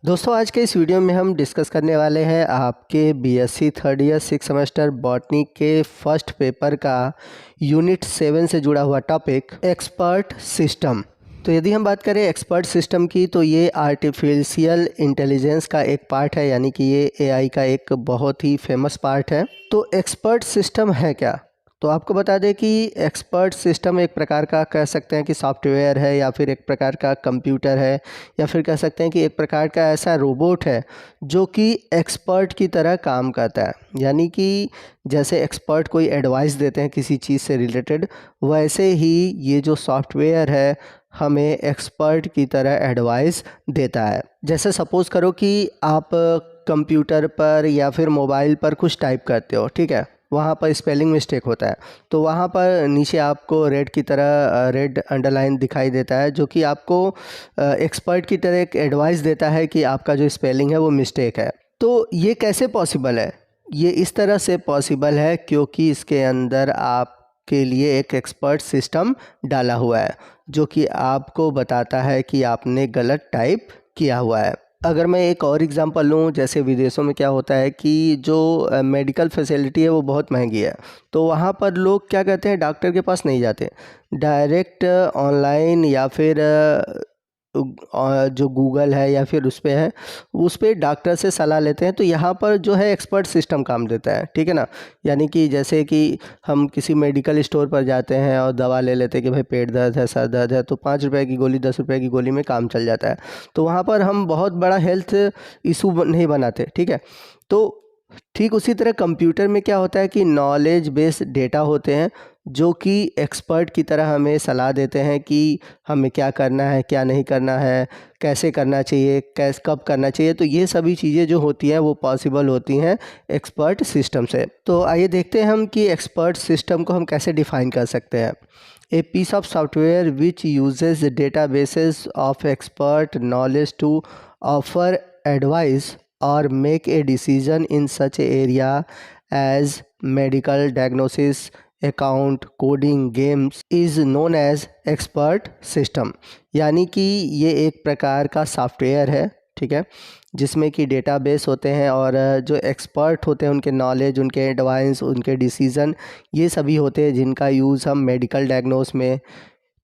दोस्तों आज के इस वीडियो में हम डिस्कस करने वाले हैं आपके BSc third year 6 semester botany के फर्स्ट पेपर का यूनिट 7 से जुड़ा हुआ टॉपिक एक्सपर्ट सिस्टम। तो यदि हम बात करें एक्सपर्ट सिस्टम की तो ये आर्टिफिशियल इंटेलिजेंस का एक पार्ट है, यानी कि ये एआई का एक बहुत ही फेमस पार्ट है। तो एक्सपर्ट सिस्टम है क्या? तो आपको बता दें कि एक्सपर्ट सिस्टम एक प्रकार का कह सकते हैं कि सॉफ्टवेयर है, या फिर एक प्रकार का कंप्यूटर है, या फिर कह सकते हैं कि एक प्रकार का ऐसा रोबोट है जो कि एक्सपर्ट की तरह काम करता है। यानी कि जैसे एक्सपर्ट कोई एडवाइस देते हैं किसी चीज़ से रिलेटेड, वैसे ही ये जो सॉफ्टवेयर है हमें एक्सपर्ट की तरह एडवाइस देता है। जैसे सपोज़ करो कि आप कंप्यूटर पर या फिर मोबाइल पर कुछ टाइप करते हो, ठीक है, वहाँ पर स्पेलिंग मिस्टेक होता है, तो वहाँ पर नीचे आपको रेड की तरह रेड अंडरलाइन दिखाई देता है, जो कि आपको एक्सपर्ट की तरह एक एडवाइस देता है कि आपका जो स्पेलिंग है वो मिस्टेक है। तो ये कैसे पॉसिबल है? ये इस तरह से पॉसिबल है क्योंकि इसके अंदर आपके लिए एक एक्सपर्ट सिस्टम डाला हुआ है जो कि आपको बताता है कि आपने गलत टाइप किया हुआ है। अगर मैं एक और एग्ज़ाम्पल लूँ, जैसे विदेशों में क्या होता है कि जो मेडिकल फैसिलिटी है वो बहुत महंगी है, तो वहाँ पर लोग क्या कहते हैं, डॉक्टर के पास नहीं जाते, डायरेक्ट ऑनलाइन या फिर जो गूगल है या फिर उस पे है, उस पे डॉक्टर से सलाह लेते हैं। तो यहाँ पर जो है एक्सपर्ट सिस्टम काम देता है, ठीक है ना। यानी कि जैसे कि हम किसी मेडिकल स्टोर पर जाते हैं और दवा ले लेते हैं कि भाई पेट दर्द है, सर दर्द है, तो 5 रुपए की गोली 10 रुपए की गोली में काम चल जाता है। तो वहाँ पर हम बहुत बड़ा हेल्थ इशू नहीं बनाते, ठीक है। तो ठीक उसी तरह कंप्यूटर में क्या होता है कि नॉलेज बेस्ड डेटा होते हैं जो कि एक्सपर्ट की तरह हमें सलाह देते हैं कि हमें क्या करना है, क्या नहीं करना है, कैसे करना चाहिए, कब करना चाहिए। तो ये सभी चीज़ें जो होती हैं वो पॉसिबल होती हैं एक्सपर्ट सिस्टम से। तो आइए देखते हैं हम कि एक्सपर्ट सिस्टम को हम कैसे डिफ़ाइन कर सकते हैं। A piece of software which uses databases of expert knowledge to offer advice or make a decision in such a area as medical diagnosis, account, coding, games is known as expert system। यानी कि ये एक प्रकार का software है, ठीक है, जिसमें कि डेटाबेस होते हैं और जो एक्सपर्ट होते हैं उनके नॉलेज, उनके एडवाइस, उनके डिसीज़न, ये सभी होते हैं जिनका यूज़ हम मेडिकल डायग्नोस में,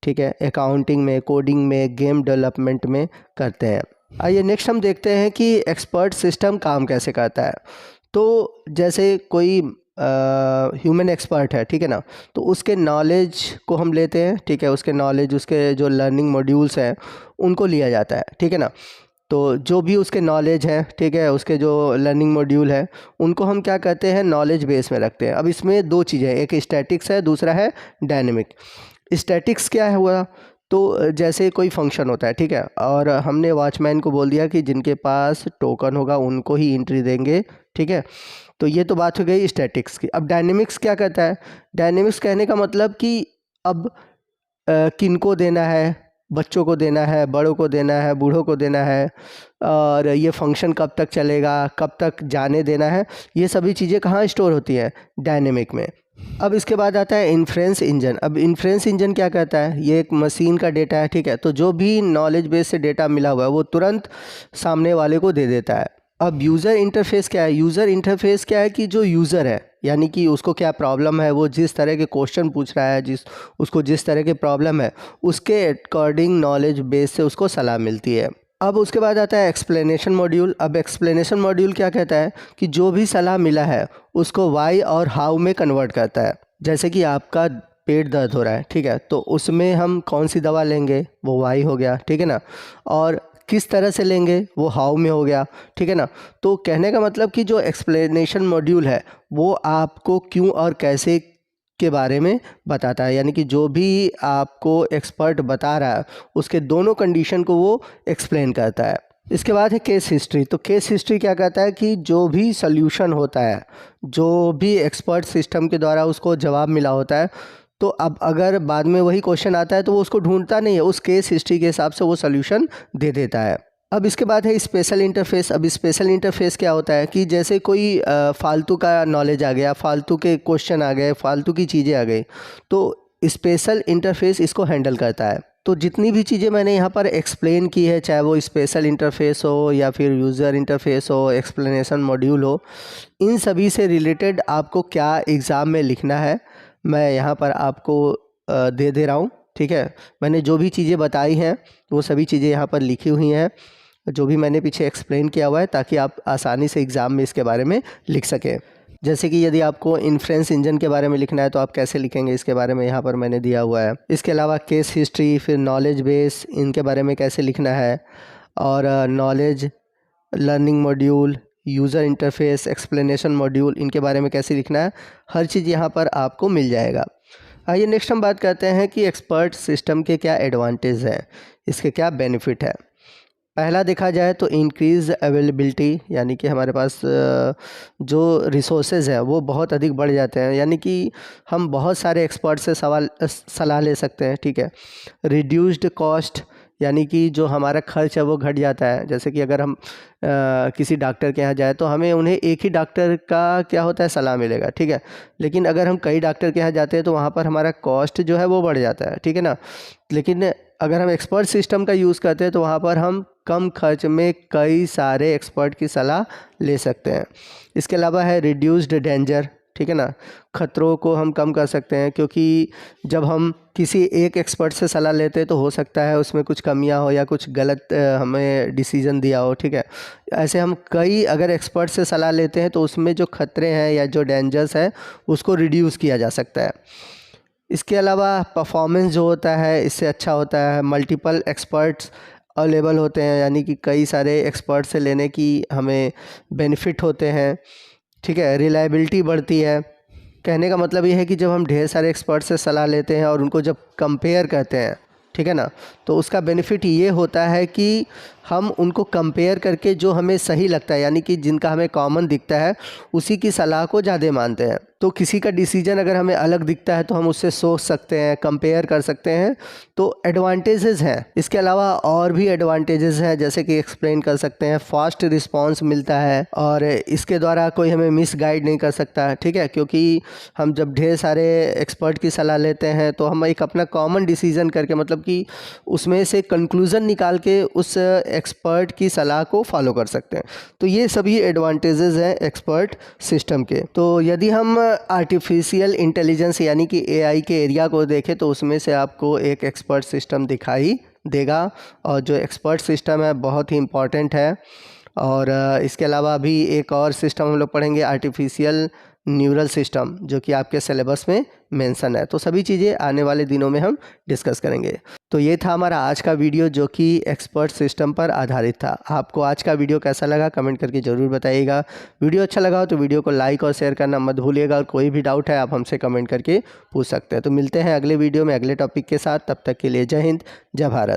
ठीक है, अकाउंटिंग में, कोडिंग में, गेम डेवलपमेंट में करते हैं। आइए नेक्स्ट हम देखते हैं कि एक्सपर्ट सिस्टम काम कैसे करता है। तो जैसे कोई ह्यूमन एक्सपर्ट है, ठीक है ना, तो उसके नॉलेज को हम लेते हैं, ठीक है, उसके नॉलेज, उसके जो लर्निंग मॉड्यूल्स हैं उनको लिया जाता है, ठीक है ना। तो जो भी उसके नॉलेज है, ठीक है, उसके जो लर्निंग मॉड्यूल है उनको हम क्या कहते हैं, नॉलेज बेस में रखते हैं। अब इसमें दो चीज़ें, एक स्टैटिक्स है, दूसरा है डायनेमिक। स्टैटिक्स क्या है हुआ? तो जैसे कोई फंक्शन होता है, ठीक है, और हमने वॉचमैन को बोल दिया कि जिनके पास टोकन होगा उनको ही एंट्री देंगे, ठीक है। तो ये तो बात हो गई स्टैटिक्स की। अब डायनेमिक्स क्या कहता है? डायनेमिक्स कहने का मतलब कि अब किनको देना है, बच्चों को देना है, बड़ों को देना है, बूढ़ों को देना है, और ये फंक्शन कब तक चलेगा, कब तक जाने देना है, ये सभी चीज़ें कहाँ स्टोर होती हैं? डायनेमिक में। अब इसके बाद आता है इन्फ्रेंस इंजन। अब इन्फ्रेंस इंजन क्या कहता है? ये एक मशीन का डेटा है, ठीक है, तो जो भी नॉलेज बेस से डेटा मिला हुआ है वो तुरंत सामने वाले को दे देता है। अब यूज़र इंटरफेस क्या है? यूज़र इंटरफेस क्या है कि जो यूज़र है, यानी कि उसको क्या प्रॉब्लम है, वो जिस तरह के क्वेश्चन पूछ रहा है, उसको जिस तरह की प्रॉब्लम है उसके अकॉर्डिंग नॉलेज बेस से उसको सलाह मिलती है। अब उसके बाद आता है एक्सप्लेनेशन मॉड्यूल। अब एक्सप्लेनेशन मॉड्यूल क्या कहता है कि जो भी सलाह मिला है उसको वाई और हाउ में कन्वर्ट करता है। जैसे कि आपका पेट दर्द हो रहा है, ठीक है, तो उसमें हम कौन सी दवा लेंगे, वो वाई हो गया, ठीक है ना, और किस तरह से लेंगे वो हाउ में हो गया, ठीक है ना। तो कहने का मतलब कि जो एक्सप्लेनेशन मॉड्यूल है वो आपको क्यों और कैसे के बारे में बताता है, यानी कि जो भी आपको एक्सपर्ट बता रहा है उसके दोनों कंडीशन को वो एक्सप्लेन करता है। इसके बाद है केस हिस्ट्री। तो केस हिस्ट्री क्या कहता है कि जो भी सल्यूशन होता है, जो भी एक्सपर्ट सिस्टम के द्वारा उसको जवाब मिला होता है, तो अब अगर बाद में वही क्वेश्चन आता है तो वो उसको ढूंढता नहीं है, उस केस हिस्ट्री के हिसाब से वो सल्यूशन दे देता है। अब इसके बाद है स्पेशल इंटरफेस। अब स्पेशल इंटरफेस क्या होता है कि जैसे कोई फालतू का नॉलेज आ गया, फालतू के क्वेश्चन आ गए, फालतू की चीज़ें आ गई, तो स्पेशल इंटरफेस इसको हैंडल करता है। तो जितनी भी चीज़ें मैंने यहाँ पर एक्सप्लेन की है, चाहे वो स्पेशल इंटरफेस हो या फिर यूज़र इंटरफेस हो, एक्सप्लेनेशन मॉड्यूल हो, इन सभी से रिलेटेड आपको क्या एग्ज़ाम में लिखना है मैं यहाँ पर आपको दे रहा हूँ। ठीक है, मैंने जो भी चीज़ें बताई हैं वो सभी चीज़ें यहाँ पर लिखी हुई हैं, जो भी मैंने पीछे एक्सप्लेन किया हुआ है, ताकि आप आसानी से एग्ज़ाम में इसके बारे में लिख सकें। जैसे कि यदि आपको इन्फ्रेंस इंजन के बारे में लिखना है तो आप कैसे लिखेंगे, इसके बारे में यहाँ पर मैंने दिया हुआ है। इसके अलावा केस हिस्ट्री, फिर नॉलेज बेस, इनके बारे में कैसे लिखना है, और knowledge learning module, user interface, explanation module, इनके बारे में कैसे लिखना है, हर चीज़ यहाँ पर आपको मिल जाएगा। आइए नेक्स्ट हम बात करते हैं कि एक्सपर्ट सिस्टम के क्या एडवांटेज हैं, इसके क्या बेनिफिट है। पहला देखा जाए तो इंक्रीज़ अवेलेबिलिटी, यानी कि हमारे पास जो रिसोर्सेज हैं वो बहुत अधिक बढ़ जाते हैं, यानी कि हम बहुत सारे एक्सपर्ट से सलाह ले सकते हैं। ठीक है, रिड्यूस्ड कॉस्ट, यानी कि जो हमारा खर्च है वो घट जाता है। जैसे कि अगर हम किसी डॉक्टर के यहाँ जाए तो हमें उन्हें एक ही डॉक्टर का क्या होता है सलाह मिलेगा। ठीक है, लेकिन अगर हम कई डॉक्टर के यहाँ जाते हैं तो वहाँ पर हमारा कॉस्ट जो है वो बढ़ जाता है। ठीक है ना, लेकिन अगर हम एक्सपर्ट सिस्टम का यूज़ करते हैं तो वहाँ पर हम कम खर्च में कई सारे एक्सपर्ट की सलाह ले सकते हैं। इसके अलावा है रिड्यूस्ड डेंजर। ठीक है ना, खतरों को हम कम कर सकते हैं, क्योंकि जब हम किसी एक एक्सपर्ट से सलाह लेते हैं तो हो सकता है उसमें कुछ कमियां हो या कुछ गलत हमें डिसीजन दिया हो। ठीक है, ऐसे हम कई अगर एक्सपर्ट से सलाह लेते हैं तो उसमें जो खतरे हैं या जो डेंजर्स है उसको रिड्यूस किया जा सकता है। इसके अलावा परफॉर्मेंस जो होता है इससे अच्छा होता है। मल्टीपल एक्सपर्ट्स अवेलेबल होते हैं, यानी कि कई सारे एक्सपर्ट से लेने की हमें बेनिफिट होते हैं। ठीक है, रिलायबिलिटी बढ़ती है। कहने का मतलब ये है कि जब हम ढेर सारे एक्सपर्ट से सलाह लेते हैं और उनको जब कंपेयर करते हैं, ठीक है ना, तो उसका बेनिफिट ये होता है कि हम उनको कंपेयर करके जो हमें सही लगता है, यानी कि जिनका हमें कॉमन दिखता है, उसी की सलाह को ज़्यादा मानते हैं। तो किसी का डिसीजन अगर हमें अलग दिखता है तो हम उससे सोच सकते हैं, कंपेयर कर सकते हैं, तो एडवांटेजेस हैं। इसके अलावा और भी एडवांटेजेस हैं, जैसे कि एक्सप्लेन कर सकते हैं, फास्ट रिस्पांस मिलता है और इसके द्वारा कोई हमें मिस गाइड नहीं कर सकता। ठीक है, क्योंकि हम जब ढेर सारे एक्सपर्ट की सलाह लेते हैं तो हम एक अपना कॉमन डिसीजन करके, मतलब कि उसमें से कंक्लूज़न निकाल के उस एक्सपर्ट की सलाह को फॉलो कर सकते हैं। तो ये सभी एडवांटेजेस हैं एक्सपर्ट सिस्टम के। तो यदि हम आर्टिफिशियल इंटेलिजेंस यानी कि एआई के एरिया को देखें तो उसमें से आपको एक एक्सपर्ट सिस्टम दिखाई देगा, और जो एक्सपर्ट सिस्टम है बहुत ही इम्पॉर्टेंट है। और इसके अलावा अभी एक और सिस्टम हम लोग पढ़ेंगे, आर्टिफिशियल न्यूरल सिस्टम, जो कि आपके सिलेबस में मेंशन है। तो सभी चीज़ें आने वाले दिनों में हम डिस्कस करेंगे। तो ये था हमारा आज का वीडियो, जो कि एक्सपर्ट सिस्टम पर आधारित था। आपको आज का वीडियो कैसा लगा कमेंट करके ज़रूर बताइएगा। वीडियो अच्छा लगा हो तो वीडियो को लाइक और शेयर करना मत भूलिएगा, और कोई भी डाउट है आप हमसे कमेंट करके पूछ सकते हैं। तो मिलते हैं अगले वीडियो में अगले टॉपिक के साथ, तब तक के लिए जय हिंद, जय भारत।